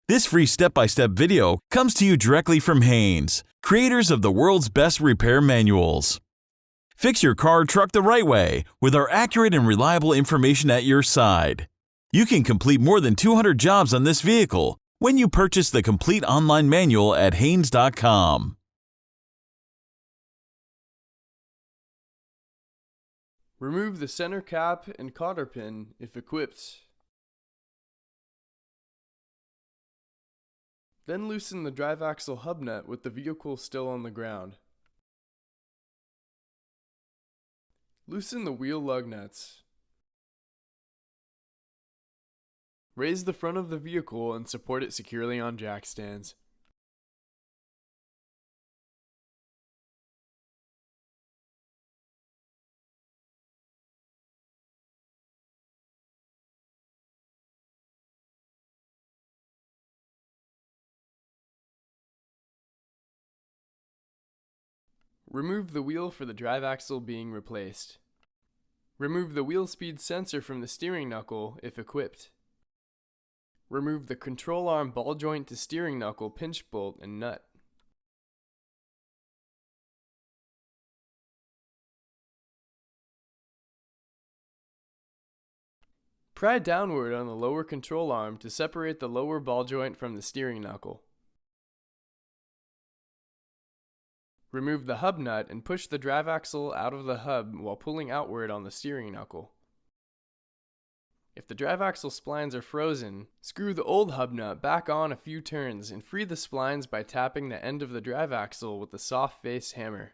This free step-by-step video comes to you directly from Haynes, creators of the world's best repair manuals. Fix your car or truck the right way with our accurate and reliable information at your side. You can complete more than 200 jobs on this vehicle when you purchase the complete online manual at Haynes.com. Remove the center cap and cotter pin if equipped. Then loosen the drive axle hub nut with the vehicle still on the ground. Loosen the wheel lug nuts. Raise the front of the vehicle and support it securely on jack stands. Remove the wheel for the drive axle being replaced. Remove the wheel speed sensor from the steering knuckle if equipped. Remove the control arm ball joint to steering knuckle pinch bolt and nut. Pry downward on the lower control arm to separate the lower ball joint from the steering knuckle. Remove the hub nut and push the drive axle out of the hub while pulling outward on the steering knuckle. If the drive axle splines are frozen, screw the old hub nut back on a few turns and free the splines by tapping the end of the drive axle with a soft face hammer.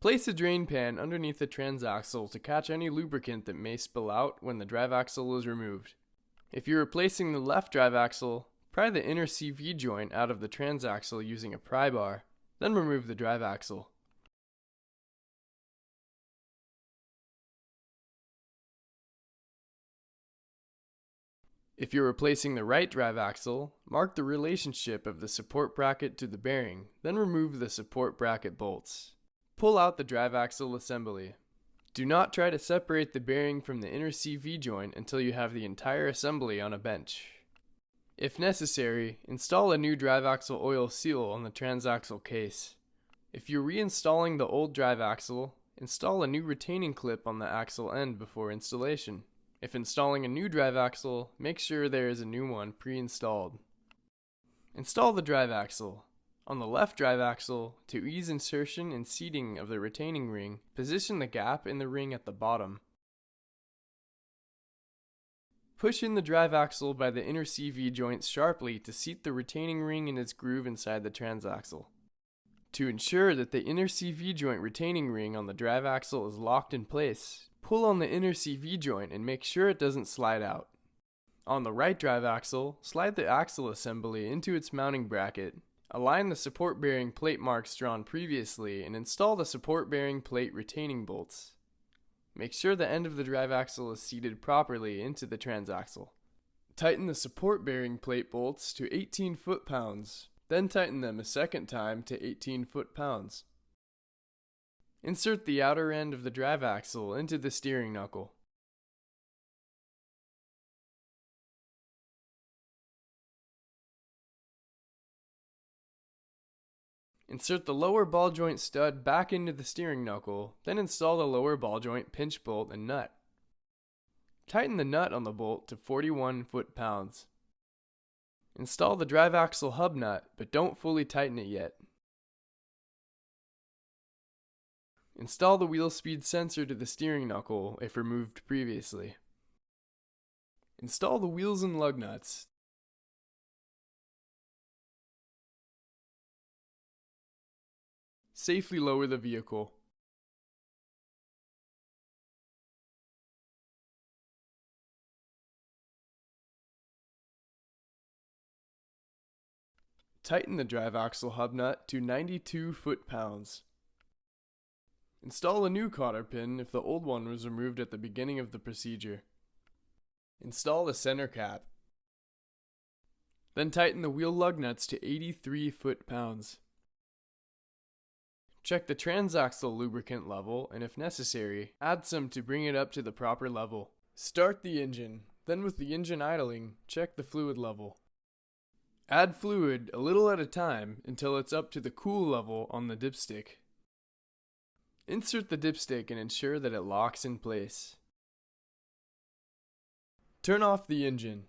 Place a drain pan underneath the transaxle to catch any lubricant that may spill out when the drive axle is removed. If you're replacing the left drive axle, pry the inner CV joint out of the transaxle using a pry bar. Then remove the drive axle. If you're replacing the right drive axle, mark the relationship of the support bracket to the bearing, then remove the support bracket bolts. Pull out the drive axle assembly. Do not try to separate the bearing from the inner CV joint until you have the entire assembly on a bench. If necessary, install a new drive axle oil seal on the transaxle case. If you're reinstalling the old drive axle, install a new retaining clip on the axle end before installation. If installing a new drive axle, make sure there is a new one pre-installed. Install the drive axle. On the left drive axle, to ease insertion and seating of the retaining ring, position the gap in the ring at the bottom. Push in the drive axle by the inner CV joints sharply to seat the retaining ring in its groove inside the transaxle. To ensure that the inner CV joint retaining ring on the drive axle is locked in place, pull on the inner CV joint and make sure it doesn't slide out. On the right drive axle, slide the axle assembly into its mounting bracket. Align the support bearing plate marks drawn previously and install the support bearing plate retaining bolts. Make sure the end of the drive axle is seated properly into the transaxle. Tighten the support bearing plate bolts to 18 foot-pounds, then tighten them a second time to 18 foot-pounds. Insert the outer end of the drive axle into the steering knuckle. Insert the lower ball joint stud back into the steering knuckle, then install the lower ball joint pinch bolt and nut. Tighten the nut on the bolt to 41 foot-pounds. Install the drive axle hub nut, but don't fully tighten it yet. Install the wheel speed sensor to the steering knuckle if removed previously. Install the wheels and lug nuts. Safely lower the vehicle. Tighten the drive axle hub nut to 92 foot-pounds. Install a new cotter pin if the old one was removed at the beginning of the procedure. Install the center cap. Then tighten the wheel lug nuts to 83 foot-pounds. Check the transaxle lubricant level and if necessary, add some to bring it up to the proper level. Start the engine, then with the engine idling, check the fluid level. Add fluid a little at a time until it's up to the cool level on the dipstick. Insert the dipstick and ensure that it locks in place. Turn off the engine.